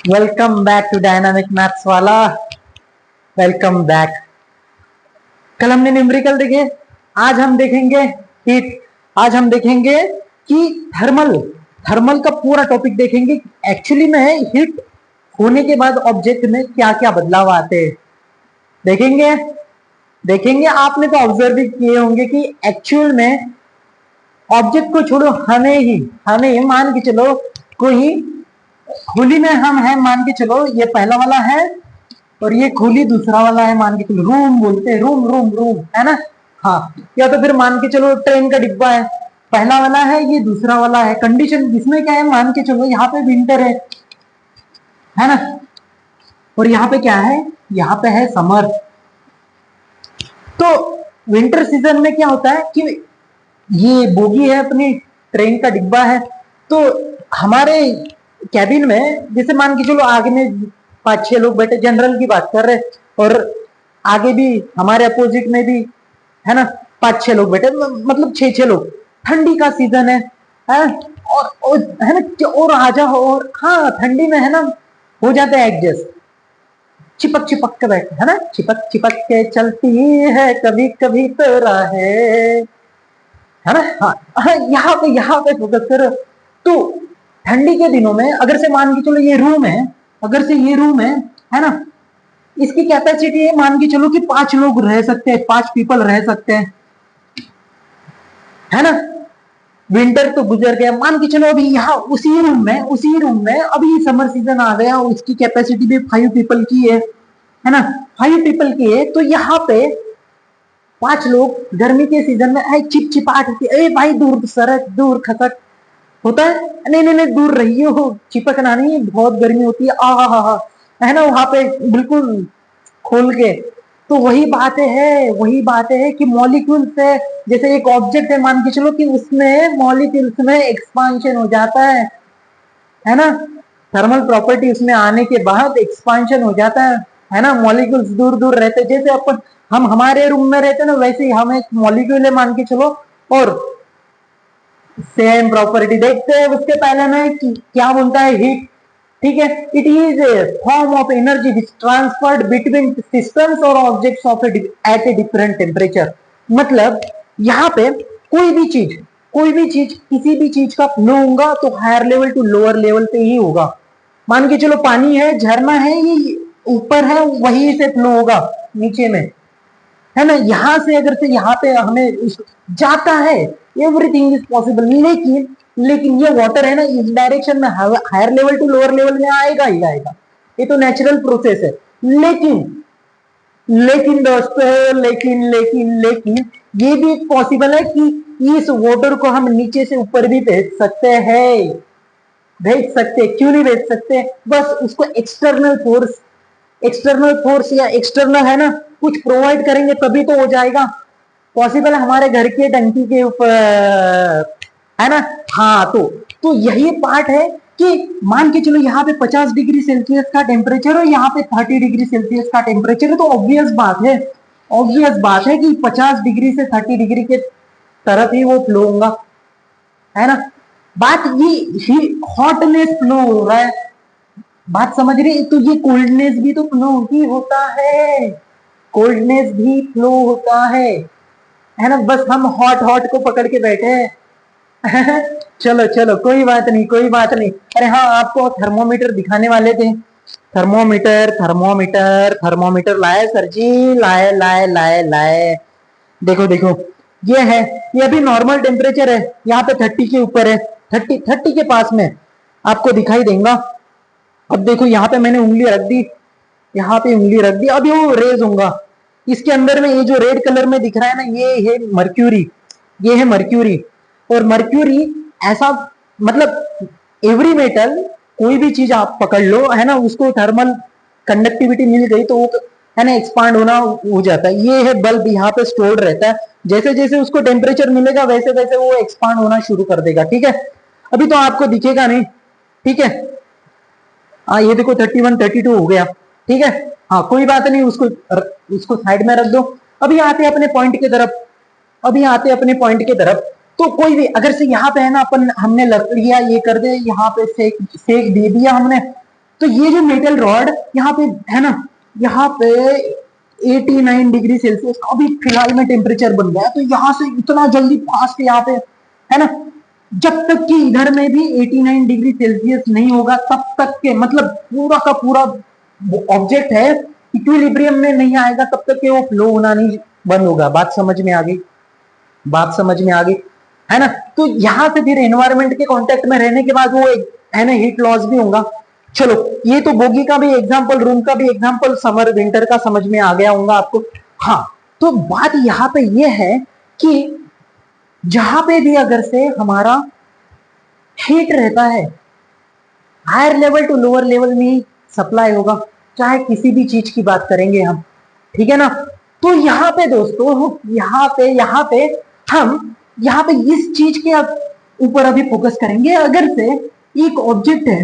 Welcome back to dynamic maths वाला। Welcome back. कल हमने न्यूमेरिकल देखे, आज हम देखेंगे हीट। आज हम देखेंगे कि थर्मल थर्मल का पूरा टॉपिक देखेंगे। एक्चुअली में हीट होने के बाद ऑब्जेक्ट में क्या क्या बदलाव आते हैं देखेंगे। आपने तो ऑब्जर्व भी किए होंगे कि एक्चुअल में ऑब्जेक्ट को छोड़ो, हमें मान के चलो कोई खोली में हम है, मान के चलो ये पहला वाला है और ये खोली दूसरा वाला है, मान के चलो रूम बोलते हैं, रूम रूम रूम है ना। हाँ, या तो फिर मान के चलो ट्रेन का डिब्बा है, पहला वाला है ये दूसरा वाला है। कंडीशन इसमें क्या है, मान के चलो यहाँ पे विंटर है ना, और यहाँ पे क्या है, यहाँ पे है समर। तो विंटर सीजन में क्या होता है कि ये बोगी है अपनी, ट्रेन का डिब्बा है, तो हमारे कैबिन में जैसे मान के चलो आगे में 5-6 लोग बैठे, जनरल की बात कर रहे, और आगे भी हमारे अपोजिट में भी है ना 5-6 लोग बैठे, मतलब 6-6 लोग। ठंडी का सीजन है और है ना, और आ जाओ, और हाँ ठंडी में है ना हो जाता है एडजस्ट, चिपक चिपक के बैठे है ना, चिपक चिपक के चलती है कभी कभी तो राहें, है ना। हाँ, यहाँ पे फोकस करो। तो ठंडी के दिनों में अगर से मान के चलो ये रूम है, अगर से ये रूम है ना, इसकी कैपेसिटी है मान के चलो कि 5 लोग रह सकते हैं, 5 पीपल रह सकते हैं, है ना। विंटर तो गुजर गया, मान के चलो अभी यहाँ उसी रूम में अभी समर सीजन आ गया, उसकी कैपेसिटी भी 5 पीपल की है ना, 5 पीपल की है। तो यहाँ पे 5 लोग गर्मी के सीजन में चिपचिपाहट होती है, भाई दूर सरक, दूर खसक होता है, नहीं नहीं नहीं दूर रहिए हो, चिपकना नहीं, बहुत गर्मी होती है, आ है ना, वहां पे बिल्कुल खोल के। तो वही बात है कि मॉलिक्यूल्स है, जैसे एक ऑब्जेक्ट है मान के चलो कि उसमें मॉलिक्यूल्स में एक्सपांशन हो जाता है ना, थर्मल प्रॉपर्टी उसमें आने के बाद एक्सपांशन हो जाता है ना। मॉलिक्यूल्स दूर दूर रहते, जैसे अपन हम हमारे रूम में रहते ना, वैसे ही हम एक मॉलिक्यूल है मान के चलो, और सेम प्रॉपर्टी देखते हैं। उसके पहले में क्या बोलता है, हीट, ठीक है। It is a form of energy which transferred between systems और objects of at a different temperature. मतलब यहाँ पे कोई भी चीज किसी भी चीज का फ्लो होगा तो higher level to lower level पे ही होगा। मान के चलो पानी है, झरना है, ये ऊपर है, वहीं से फ्लो होगा नीचे में, है ना। यहां से अगर से यहाँ पे हमें जाता है, एवरीथिंग इज पॉसिबल, लेकिन ये वाटर है ना, इस डायरेक्शन में higher level to lower level में आएगा ही आएगा, ये तो नेचुरल प्रोसेस है। लेकिन दोस्तों, लेकिन ये भी पॉसिबल है कि इस वाटर को हम नीचे से ऊपर भी भेज सकते हैं, क्यों नहीं भेज सकते, बस उसको एक्सटर्नल फोर्स या एक्सटर्नल है ना कुछ प्रोवाइड करेंगे तभी तो हो जाएगा पॉसिबल। हमारे घर के टंकी के ऊपर है ना। हाँ, तो यही पार्ट है कि मान के चलो यहाँ पे 50 डिग्री सेल्सियस का टेम्परेचर और यहाँ पे 30 डिग्री सेल्सियस का टेम्परेचर है, तो ऑब्वियस बात है कि 50 डिग्री से 30 डिग्री के तरफ ही वो फ्लो होगा, है ना। बात ये हॉटनेस फ्लो हो रहा है, बात समझ रही, तो ये कोल्डनेस भी तो फ्लो ही होता है, कोल्डनेस भी फ्लो होता है ना। बस हम हॉट को पकड़ के बैठे हैं चलो कोई बात नहीं। अरे हाँ, आपको थर्मोमीटर दिखाने वाले थे, थर्मोमीटर लाए सर जी, लाए। देखो ये अभी नॉर्मल टेम्परेचर है, यहाँ पे 30 के ऊपर है, 30 के पास में आपको दिखाई देगा। अब देखो यहाँ पे मैंने उंगली रख दी, अभी वो रेज होगा इसके अंदर में। ये जो रेड कलर में दिख रहा है ना, ये है मर्क्यूरी, और मर्क्यूरी ऐसा, मतलब एवरी मेटल, कोई भी चीज आप पकड़ लो है ना, उसको थर्मल कंडक्टिविटी मिल गई तो वो है ना एक्सपांड होना हो जाता है। ये है बल्ब, यहाँ पे स्टोर्ड रहता है, जैसे जैसे उसको टेम्परेचर मिलेगा वैसे वैसे वो एक्सपांड होना शुरू कर देगा, ठीक है। अभी तो आपको दिखेगा नहीं, ठीक है। हाँ, ये देखो 31 32 हो गया, ठीक है। हाँ, कोई बात नहीं, उसको साइड में रख दो। अभी आते अपने पॉइंट के तरफ। तो कोई भी अगर से यहाँ पे है ना, हमने लकड़ियां ये कर दे, यहाँ पे सेक दे दिया हमने, तो ये जो मेटल रॉड यहाँ पे है ना, यहाँ पे 89 डिग्री सेल्सियस का अभी फिलहाल में टेम्परेचर बन गया है। तो यहाँ से इतना जल्दी फास्ट यहाँ पे है ना, जब तक कि इधर में भी 89 डिग्री सेल्सियस नहीं होगा तब तक के मतलब पूरा का पूरा ऑब्जेक्ट है इक्विलिब्रियम में नहीं आएगा, तब तक के वो फ्लो होना नहीं बंद होगा। बात समझ में आ गई? बात समझ में आ गई है ना। तो यहाँ से फिर एनवायरमेंट के कांटेक्ट में रहने के बाद वो है ना हीट लॉस भी होगा। चलो ये तो बोगी का भी एग्जांपल, रूम का भी एग्जांपल, समर विंटर का समझ में आ गया होगा आपको। हाँ, तो बात यहाँ पे ये है कि जहां पे भी अगर से हमारा हीट रहता है, higher level to lower level में ही सप्लाई होगा, चाहे किसी भी चीज की बात करेंगे हम, ठीक है ना। तो यहाँ पे दोस्तों, यहाँ पे हम यहाँ पे इस चीज के ऊपर अभी फोकस करेंगे। अगर से एक ऑब्जेक्ट है,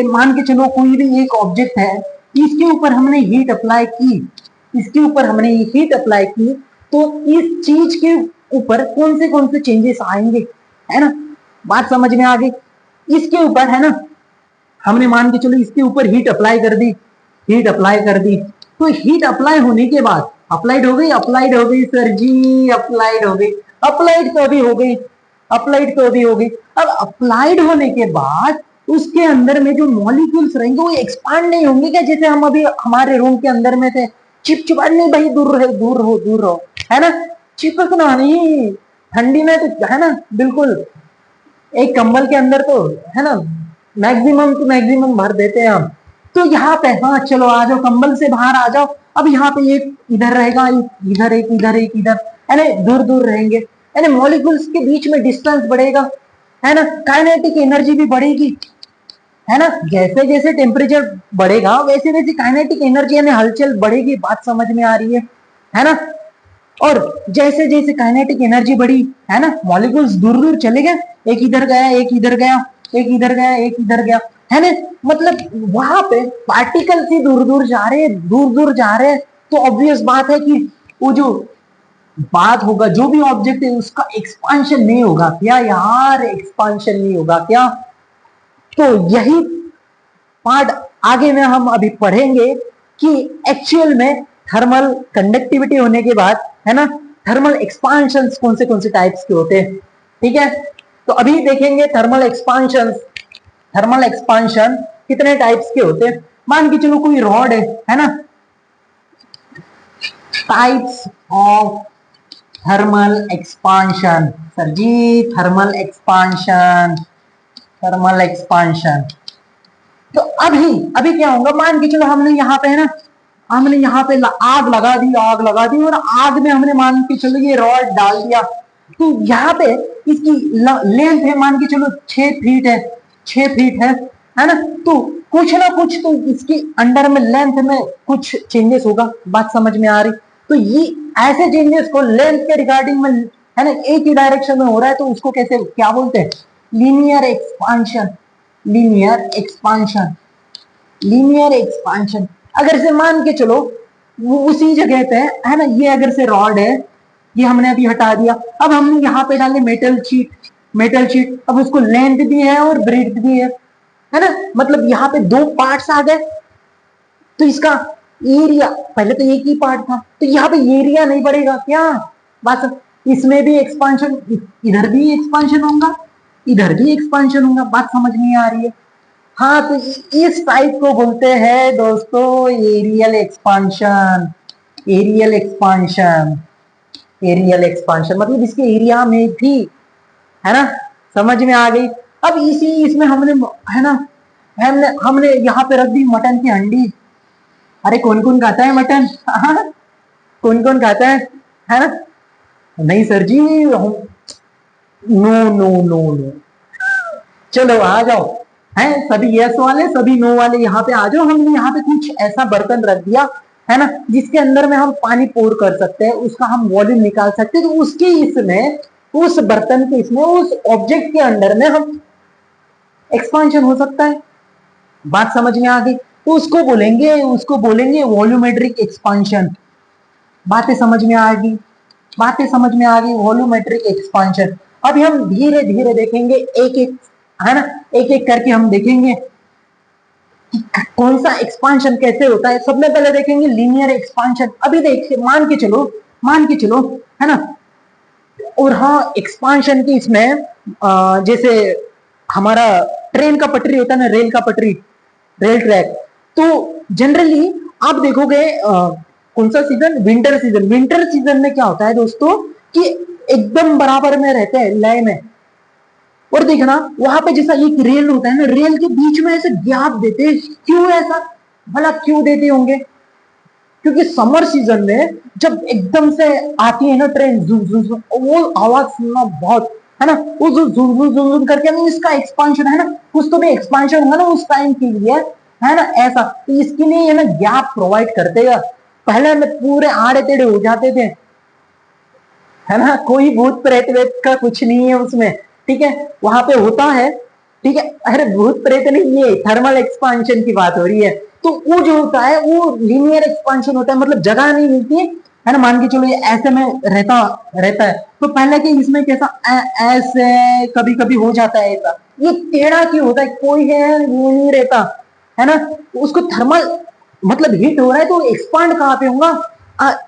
मान के चलो कोई भी एक ऑब्जेक्ट है, इसके ऊपर हमने हीट अप्लाई की, तो इस चीज के ऊपर कौन से चेंजेस आएंगे, है ना। बात समझ में आ गई? इसके ऊपर है ना, हमने मान के चलो इसके ऊपर हीट अप्लाई कर दी, तो हीट अप्लाई होने के बाद अप्लाइड हो गई सर जी, अप्लाइड तो अभी हो गई। अब अप्लाइड होने के बाद उसके अंदर में जो मॉलिक्यूल्स रहेंगे वो एक्सपांड नहीं होंगे क्या? जैसे हम अभी हमारे रूम के अंदर में थे, चिपचिपा नहीं भाई, दूर रहो, है ना, चिपकना नहीं, ठंडी में तो है ना, बिल्कुल एक कंबल के अंदर तो है ना मैक्सिमम भर देते हैं हम। तो यहाँ पे हाँ चलो आ जाओ, कंबल से बाहर आ जाओ। अब यहाँ पे एक इधर रहेगा, एक इधर, है ना, दूर रहेंगे, है ना, मॉलिक्यूल्स के बीच में डिस्टेंस बढ़ेगा, है ना, काइनेटिक एनर्जी भी बढ़ेगी, है ना। जैसे जैसे टेम्परेचर बढ़ेगा वैसे वैसे काइनेटिक एनर्जी यानी हलचल बढ़ेगी। बात समझ में आ रही है ना। और जैसे जैसे काइनेटिक एनर्जी बढ़ी, है ना, मॉलिक्यूल्स दूर चले गए, एक इधर गया, है ना। मतलब वहां पे पार्टिकल्स ही दूर जा रहे हैं। तो ऑब्वियस बात है कि वो जो बात होगा, जो भी ऑब्जेक्ट है उसका एक्सपांशन नहीं होगा क्या यार, एक्सपांशन नहीं होगा क्या। तो यही पार्ट आगे में हम अभी पढ़ेंगे कि एक्चुअल में थर्मल कंडक्टिविटी होने के बाद, है ना, थर्मल एक्सपांशन कौन से टाइप्स के होते हैं, ठीक है। तो अभी देखेंगे थर्मल एक्सपांशन कितने टाइप्स के होते हैं। मान के चलो कोई रॉड है ना, types of thermal expansion, sir ji thermal expansion. तो अभी क्या होगा, मान के चलो हमने यहाँ पे है ना, हमने यहाँ पे आग लगा दी और आग में हमने मान के चलो ये रॉड डाल दिया। तो यहाँ पे इसकी लेंथ है मान के चलो 6 फीट है ना। तो कुछ ना कुछ तो इसकी अंडर में लेंथ में कुछ चेंजेस होगा। बात समझ में आ रही? तो ये ऐसे चेंजेस को लेंथ के रिगार्डिंग में, है ना, एक ही डायरेक्शन में हो रहा है तो उसको कैसे क्या बोलते हैं, लीनियर एक्सपांशन। अगर से मान के चलो वो उसी जगह पे है ना, ये अगर से रॉड है, ये हमने अभी हटा दिया, अब हमने यहाँ पे डाले मेटल शीट, अब उसको लेंथ भी है और ब्रेड्थ भी है ना। मतलब यहाँ पे 2 पार्ट्स आ गए, तो इसका एरिया, पहले तो एक ही पार्ट था तो यहाँ पे एरिया नहीं बढ़ेगा क्या। बात, इसमें भी एक्सपांशन, इधर भी एक्सपांशन होगा, बात समझ नहीं आ रही है? हाँ, तो इस टाइप को बोलते हैं दोस्तों एरियल एक्सपांशन। मतलब इसके एरिया में भी, है ना, समझ में आ गई। अब इसमें हमने, है ना, हमने यहाँ पे रख दी मटन की हंडी। अरे कौन खाता है मटन? कौन खाता है ना? नहीं सर जी, नो। चलो आ जाओ, है सभी यस वाले, सभी नो वाले यहाँ पे आ जाओ। हमने यहाँ पे कुछ ऐसा बर्तन रख दिया, है ना, जिसके अंदर में हम पानी पोर कर सकते हैं, उसका हम वॉल्यूम निकाल सकते हैं। तो उसके इसमें, उस बर्तन के इसमें, उस ऑब्जेक्ट के अंदर में हम एक्सपांशन हो सकता है। बात समझ में आ गई? तो उसको बोलेंगे वॉल्यूमेट्रिक एक्सपांशन। बातें समझ में आ गई वॉल्यूमेट्रिक एक्सपांशन। अभी हम धीरे धीरे देखेंगे, एक एक, है ना, एक एक करके हम देखेंगे। कौन सा एक्सपांशन कैसे होता है, सबसे पहले देखेंगे लीनियर एक्सपांशन। अभी देखिए, मान के चलो, है ना। और हाँ, एक्सपांशन की इसमें जैसे हमारा ट्रेन का पटरी होता है ना, रेल का पटरी, रेल ट्रैक, तो जनरली आप देखोगे कौन सा सीजन, विंटर सीजन में क्या होता है दोस्तों कि एकदम बराबर में रहते हैं, लय में। और देखना वहां पे जैसा एक रेल होता है ना, रेल के बीच में ऐसे गैप देते हैं, क्यों ऐसा, भला क्यों देते होंगे? क्योंकि समर सीजन में जब एकदम से आती है ना ट्रेन, वो आवाज सुनना बहुत, है ना, वो जो जुम करके इसका एक्सपांशन है ना, कुछ तो भी एक्सपांशन होगा ना उस टाइम के लिए, है ना, ऐसा। तो इसके लिए है ना गैप प्रोवाइड करते हैं। पहले में पूरे आड़े टेढ़े हो जाते थे, है ना, कोई भूत प्रेत वेत का कुछ नहीं है उसमें, ठीक है, वहां पे होता है, ठीक है। अरे भूत प्रेत नहीं, ये थर्मल एक्सपांशन की बात हो रही है। तो वो जो होता है वो लीनियर एक्सपांशन होता है, मतलब जगह नहीं मिलती है ना, मान के चलो ये ऐसे में रहता रहता है, तो पहले के इसमें कैसा ऐसे कभी कभी हो जाता है ऐसा, ये टेढ़ा क्यों होता है, कोई है वो नहीं रहता, है ना। उसको थर्मल मतलब हीट हो रहा है तो एक्सपांड कहाँ पे होगा।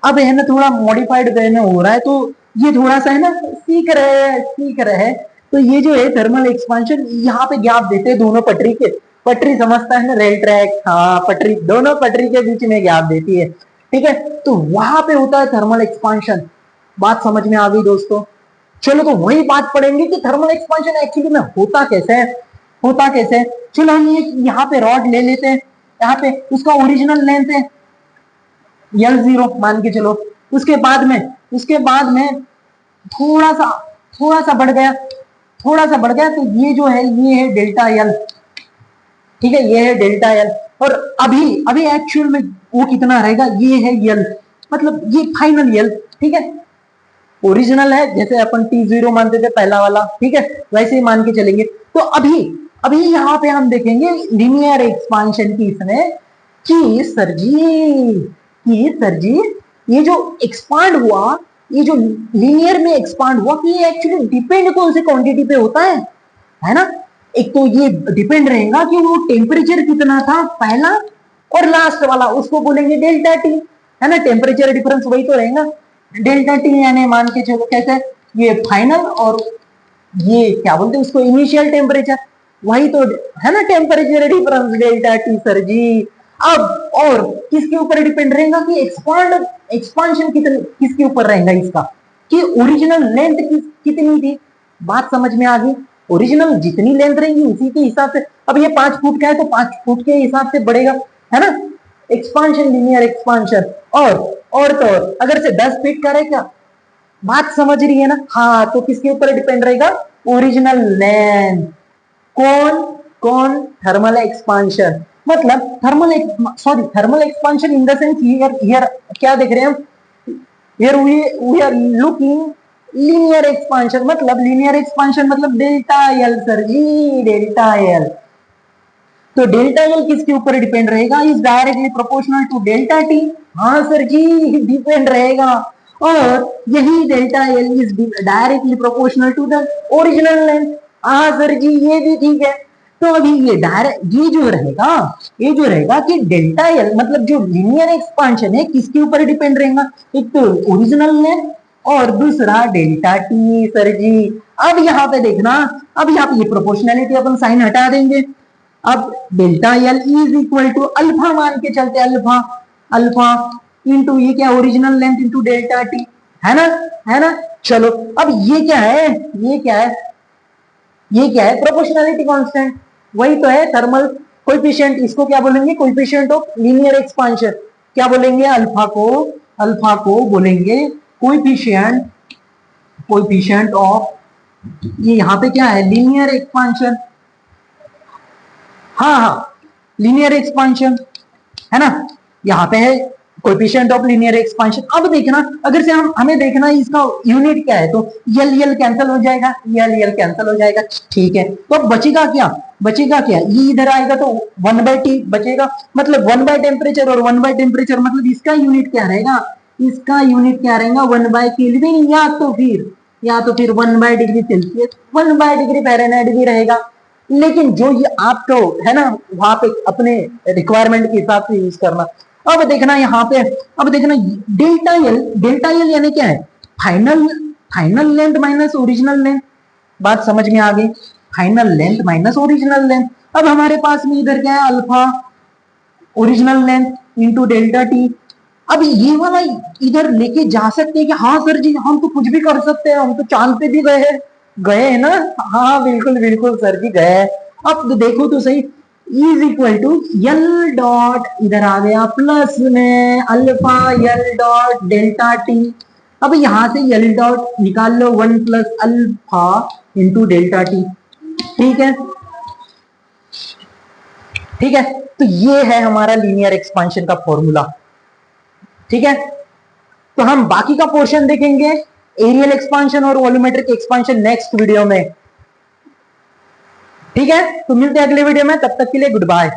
अब है ना थोड़ा मॉडिफाइड वे में हो रहा है, तो ये थोड़ा सा है ना सीख रहे हैं। तो ये जो है थर्मल एक्सपांशन, यहाँ पे गैप देते हैं दोनों पटरी के, पटरी समझता है ना, रेल ट्रैक, हाँ पटरी, दोनों पटरी के बीच में गैप देती है, ठीक है। तो वहां पे होता है थर्मल एक्सपांशन। बात समझ में आ गई दोस्तों? चलो तो वही बात पढ़ेंगे कि थर्मल एक्सपांशन एक्चुअली में होता कैसे है, होता कैसे है। चलो हम ये यहाँ पे रॉड ले लेते हैं, यहाँ पे उसका ओरिजिनल लेंथ है L0 मान के चलो। उसके बाद में थोड़ा सा बढ़ गया, तो ये जो है ये है डेल्टा एल, ठीक है, ये है डेल्टा एल। और अभी अभी एक्चुअल में वो कितना रहेगा, ये है यल, मतलब ये फाइनल यल, ठीक है। ओरिजिनल है जैसे अपन T0 मानते थे पहला वाला, ठीक है, वैसे ही मान के चलेंगे। तो अभी अभी यहाँ पे हम देखेंगे लीनियर एक्सपांशन की इसमें कि सर जी ये जो एक्सपांड हुआ, ये जो लीनियर में एक्सपांड हुआ, कि ये एक्चुअली डिपेंड कौन सी क्वांटिटी पे होता है ना। एक तो ये डिपेंड रहेगा कि वो टेम्परेचर कितना था पहला, और लास्ट वाला उसको बोलेंगे डेल्टा टी, है ना, टेम्परेचर डिफरेंस वही तो रहेगा डेल्टा टी, यानी मान के चलो कैसे, ये फाइनल और ये क्या बोलते हैं उसको, इनिशियल टेम्परेचर, वही तो है ना temperature difference delta T sir ji. अब और किसके ऊपर डिपेंड रहेगा कि एक्सपांशन किसके ऊपर रहेगा इसका, कि ओरिजिनल लेंथ कितनी थी। बात समझ में आ गई? ओरिजिनल जितनी लेंथ रहेगी उसी के हिसाब से, अब ये 5 फुट का है तो 5 फुट के हिसाब से बढ़ेगा, है ना, एक्सपांशन, लीनियर एक्सपांशन। और तो और अगर से 10 फीट का रहेगा, बात समझ रही है ना, हाँ, तो किसके ऊपर डिपेंड रहेगा, ओरिजिनल लेंथ। कौन कौन थर्मल एक्सपांशन, मतलब thermal expansion in the sense, here क्या देख रहे हैं हम, here we are looking linear expansion, मतलब लीनियर एक्सपांशन मतलब delta L sir ji, delta L. तो डेल्टा एल किसके ऊपर डिपेंड रहेगा, is directly proportional to delta T, हाँ सर जी डिपेंड रहेगा। और यही delta L is directly proportional to the original length, हाँ सर जी ये भी ठीक है। तो अभी ये जो रहेगा कि डेल्टा एल मतलब जो लीनियर एक्सपांशन है किसके ऊपर डिपेंड रहेगा, एक तो ओरिजिनल लेंथ और दूसरा डेल्टा टी सर जी। अब यहाँ पे देखना, अब यहाँ पे ये प्रोपोर्शनलिटी अपन साइन हटा देंगे, अब delta L is equal to alpha मान के चलते, अल्फा अल्फा इंटू ये क्या, original length into delta T, है ना। चलो अब ये क्या है, प्रोपोर्शनलिटी कांस्टेंट, वही तो है थर्मल कोएफिशिएंट, इसको क्या बोलेंगे, कोएफिशिएंट ऑफ लीनियर एक्सपांशन, क्या बोलेंगे, अल्फा को बोलेंगे कोएफिशिएंट ऑफ, ये यहाँ पे क्या है, लीनियर एक्सपांशन, हाँ लीनियर एक्सपांशन, है ना, यहाँ पे है कोएफिशिएंट ऑफ लीनियर एक्सपांशन। अब देखना, अगर से हमें देखना इसका यूनिट क्या है, तो यल कैंसिल हो जाएगा, कैंसिल हो जाएगा, ठीक है। तो अब बचेगा क्या, ये इधर आएगा तो 1/t बचेगा, मतलब 1 बाय टेम्परेचर, और 1 बाय टेम्परेचर मतलब इसका यूनिट क्या रहेगा, 1 बाय केल्विन, या तो फिर 1 bye degree Celsius, 1 bye degree Fahrenheit भी रहेगा, लेकिन जो ये आपको है ना वहां पे अपने रिक्वायरमेंट के हिसाब से यूज करना। अब देखना यहाँ पे, अब देखना डेल्टा एल यानी क्या है, final final length minus original length. बात समझ में आ गई, final length minus original length. अब हमारे पास में इधर क्या है, alpha original length into delta T. अब ये वाला इधर लेके जा सकते हैं कि हाँ सर जी हम तो कुछ भी कर सकते हैं, हम तो चांद पे भी गए हैं, गए हैं ना। हाँ बिल्कुल बिल्कुल सर जी गए हैं। अब तो देखो तो सही, is equal to L dot इधर आ गया प्लस में alpha L dot delta T. अब यहां से यल डॉट निकाल लो, 1 plus alpha into delta T. ठीक है, ठीक है। तो ये है हमारा लीनियर एक्सपांशन का फॉर्मूला। ठीक है, तो हम बाकी का पोर्शन देखेंगे, एरियल एक्सपांशन और वॉल्यूमेट्रिक एक्सपांशन नेक्स्ट वीडियो में। ठीक है, तो मिलते हैं अगले वीडियो में, तब तक के लिए गुड बाय।